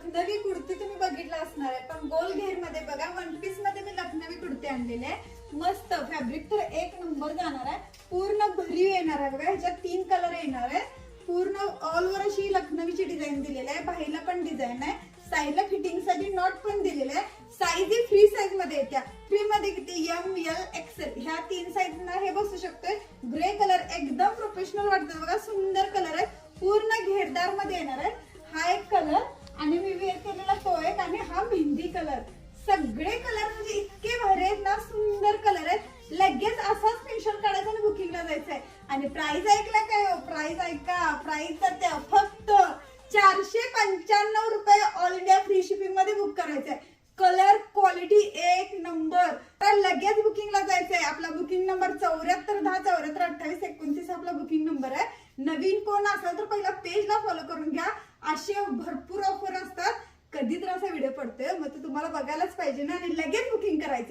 लखनवी कुर्ती तुम्ही बघितला असणार आहे, पण गोल घेर मध्ये बघा वन पीस मध्ये मी लखनवी कुर्ती आणलेली आहे। मस्त फॅब्रिक तर एक नंबर जाणार आहे, पूर्ण भरीव येणार आहे बघा। ह्याच्यात 3 कलर येणार आहे, पूर्ण ऑल ओव्हर अशी लखनवीची डिझाईन दिलेली आहे, बाहीला पण डिझाईन आहे, साईडला फिटिंग साठी नॉट पण दिलेले आहे। साईज ही फ्री साईज मध्ये येत्या, फ्री मध्ये किती एम एल एक्सेल ह्या 3 साईज ना हे बसू शकतोय। ग्रे कलर एकदम प्रोफेशनल वाटतं बघा, सुंदर कलर आहे, पूर्ण घेरदार मध्ये येणार आहे। हा एक कलर आणि मी वेअर केलेला तो एक, आणि हा मेहंदी कलर। सगळे कलर म्हणजे इतके भारी आहेत ना, सुंदर कलर आहेत। लगेच असाच स्क्रीनशॉट काढायचा आणि बुकिंगला जायचंय। आणि प्राइस ऐकला काय हो, प्राइस ऐका, प्राइस जाते फक्त 495 रुपये, ऑल इंडिया फ्री शिपिंग मध्ये बुक करायचंय। कलर क्वालिटी एक नंबर, तर लगेच बुकिंगला जायचंय। आपला बुकिंग नंबर 7410742829 आपला बुकिंग नंबर आहे। नवीन कोण असेल तर पहिला पेजला फॉलो करून घ्या, असे भरपूर ऑफर असतात। कधी तर असा व्हिडिओ पडतोय मग तुम्हाला बघायलाच पाहिजे ना, आणि लगेच बुकिंग करायचं।